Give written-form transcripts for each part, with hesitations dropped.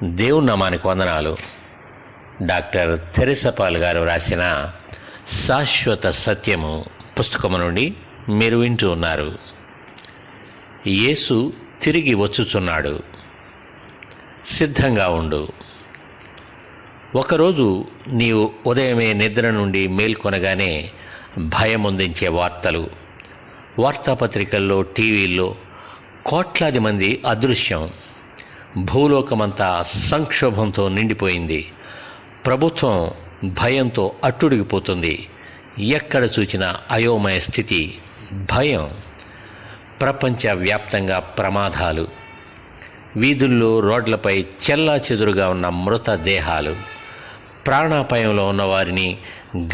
దేవుని నామానికి వందనాలు. డాక్టర్ థెరెసా పాల్ గారు రాసిన శాశ్వత సత్యము పుస్తకము నుండి మీరు వింటూ ఉన్నారు. యేసు తిరిగి వచ్చుచున్నాడు, సిద్ధంగా ఉండు. ఒకరోజు నీవు ఉదయమే నిద్ర నుండి మేల్కొనగానే భయమొందించే వార్తలు, వార్తాపత్రికల్లో, టీవీల్లో కోట్లాది మంది అదృశ్యం. భూలోకమంతా సంక్షోభంతో నిండిపోయింది. ప్రభుత్వం భయంతో అట్టుడిగిపోతుంది. ఎక్కడ చూచినా అయోమయ స్థితి, భయం. ప్రపంచవ్యాప్తంగా ప్రమాదాలు, వీధుల్లో, రోడ్లపై చెల్లాచెదురుగా ఉన్న మృతదేహాలు, ప్రాణాపాయంలో ఉన్నవారిని,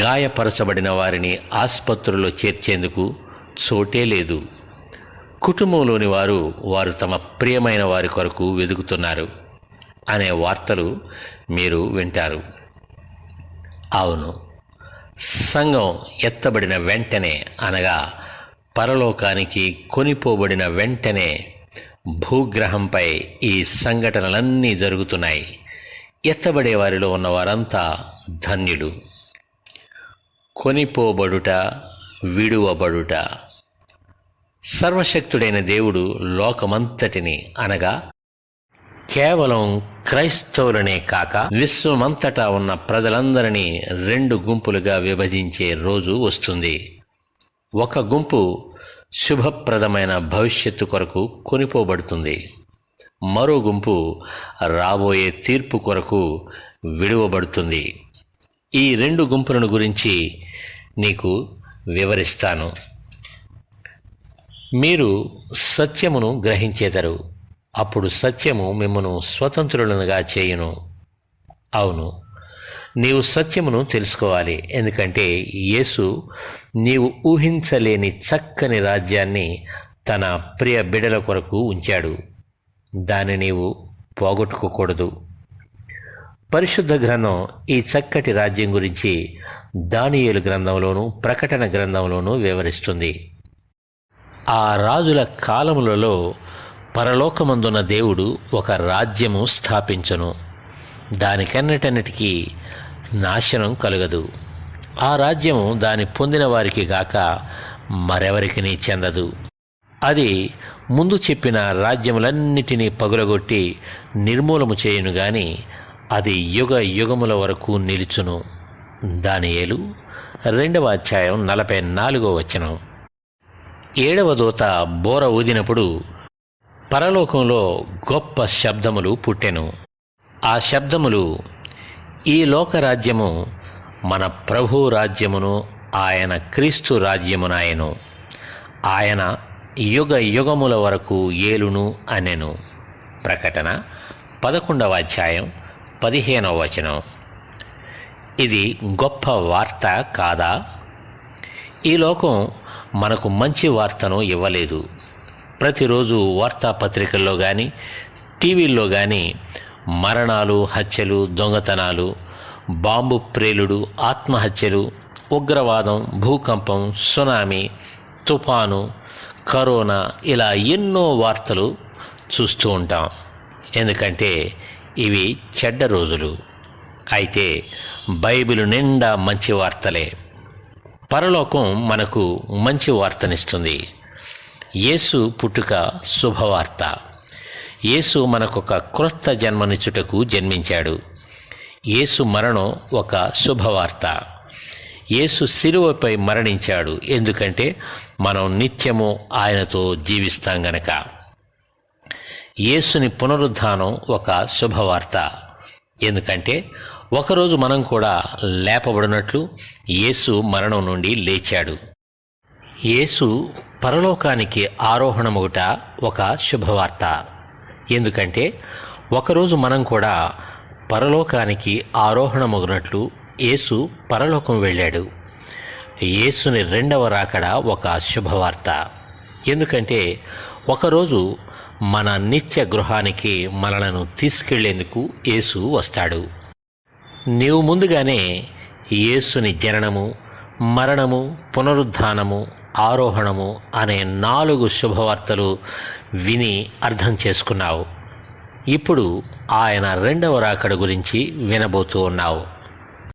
గాయపరచబడిన వారిని ఆసుపత్రుల్లో చేర్చేందుకు చోటే లేదు. కుటుంబంలోని వారు తమ ప్రియమైన వారి కొరకు వెతుకుతున్నారు అనే వార్తలు మీరు వింటారు. అవును, సంఘం ఎత్తబడిన వెంటనే, అనగా పరలోకానికి కొనిపోబడిన వెంటనే భూగ్రహంపై ఈ సంఘటనలన్నీ జరుగుతున్నాయి. ఎత్తబడే వారిలో ఉన్న వారంతా ధన్యులు. కొనిపోబడుట, విడువబడుట. సర్వశక్తుడైన దేవుడు లోకమంతటిని, అనగా కేవలం క్రైస్తవులనే కాక విశ్వమంతటా ఉన్న ప్రజలందరినీ 2 గుంపులుగా విభజించే రోజు వస్తుంది. ఒక గుంపు శుభప్రదమైన భవిష్యత్తు కొరకు కొనిపోబడుతుంది. మరో గుంపు రాబోయే తీర్పు కొరకు విడువబడుతుంది. ఈ 2 గుంపులను గురించి నీకు వివరిస్తాను. మీరు సత్యమును గ్రహించేదరు, అప్పుడు సత్యము మిమ్మను స్వతంత్రులనుగా చేయును. అవును, నీవు సత్యమును తెలుసుకోవాలి. ఎందుకంటే యేసు నీవు ఊహించలేని చక్కని రాజ్యాన్ని తన ప్రియ బిడ్డల కొరకు ఉంచాడు. దాన్ని నీవు పోగొట్టుకోకూడదు. పరిశుద్ధ గ్రంథం ఈ చక్కటి రాజ్యం గురించి దానియేలు గ్రంథంలోనూ, ప్రకటన గ్రంథంలోనూ వివరిస్తుంది. ఆ రాజుల కాలములలో పరలోకమందున్న దేవుడు ఒక రాజ్యము స్థాపించును. దానికన్నిటన్నిటికీ నాశనం కలుగదు. ఆ రాజ్యము దాని పొందిన వారికి గాక మరెవరికినీ చెందదు. అది ముందు చెప్పిన రాజ్యములన్నిటినీ పగులగొట్టి నిర్మూలము చేయును గాని అది యుగ యుగముల వరకు నిలుచును. దానియేలు 2వ అధ్యాయం 44వ వచనం. 7వ దూత బోర ఊదినప్పుడు పరలోకంలో గొప్ప శబ్దములు పుట్టెను. ఆ శబ్దములు, ఈ లోకరాజ్యము మన ప్రభు రాజ్యమును, ఆయన క్రీస్తు రాజ్యమునాయను. ఆయన యుగ యుగముల వరకు ఏలును అనెను. ప్రకటన 11వ అధ్యాయం 15వ వచనం. ఇది గొప్ప వార్త కాదా? ఈ లోకం మనకు మంచి వార్తను ఇవ్వలేదు. ప్రతిరోజు వార్తాపత్రికల్లో కానీ, టీవీల్లో కానీ మరణాలు, హత్యలు, దొంగతనాలు, బాంబు ప్రేలుడు, ఆత్మహత్యలు, ఉగ్రవాదం, భూకంపం, సునామీ, తుఫాను, కరోనా, ఇలా ఎన్నో వార్తలు చూస్తూ ఉంటాం. ఎందుకంటే ఇవి చెడ్డ రోజులు. అయితే బైబిలు నిండా మంచి వార్తలే. పరలోకం మనకు మంచి వార్తనిస్తుంది. యేసు పుట్టుక శుభవార్త. యేసు మనకొక క్రొత్త జన్మనిచ్చుటకు జన్మించాడు. యేసు మరణం ఒక శుభవార్త. యేసు శిలువపై మరణించాడు, ఎందుకంటే మనం నిత్యము ఆయనతో జీవిస్తాం గనక. యేసుని పునరుద్ధానం ఒక శుభవార్త. ఎందుకంటే ఒకరోజు మనం కూడా లేపబడినట్లు యేసు మరణం నుండి లేచాడు. యేసు పరలోకానికి ఆరోహణమగుట ఒక శుభవార్త. ఎందుకంటే ఒకరోజు మనం కూడా పరలోకానికి ఆరోహణమగునట్లు యేసు పరలోకం వెళ్ళాడు. యేసుని 2వ రాకడ ఒక శుభవార్త. ఎందుకంటే ఒకరోజు మన నిత్య గృహానికి మనలను తీసుకెళ్లేందుకు యేసు వస్తాడు. నీవు ముందుగానే యేసుని జననము, మరణము, పునరుద్ధానము, ఆరోహణము అనే 4 శుభవార్తలు విని అర్థం చేసుకున్నావు. ఇప్పుడు ఆయన రెండవ రాకడ గురించి వినబోతూ ఉన్నావు.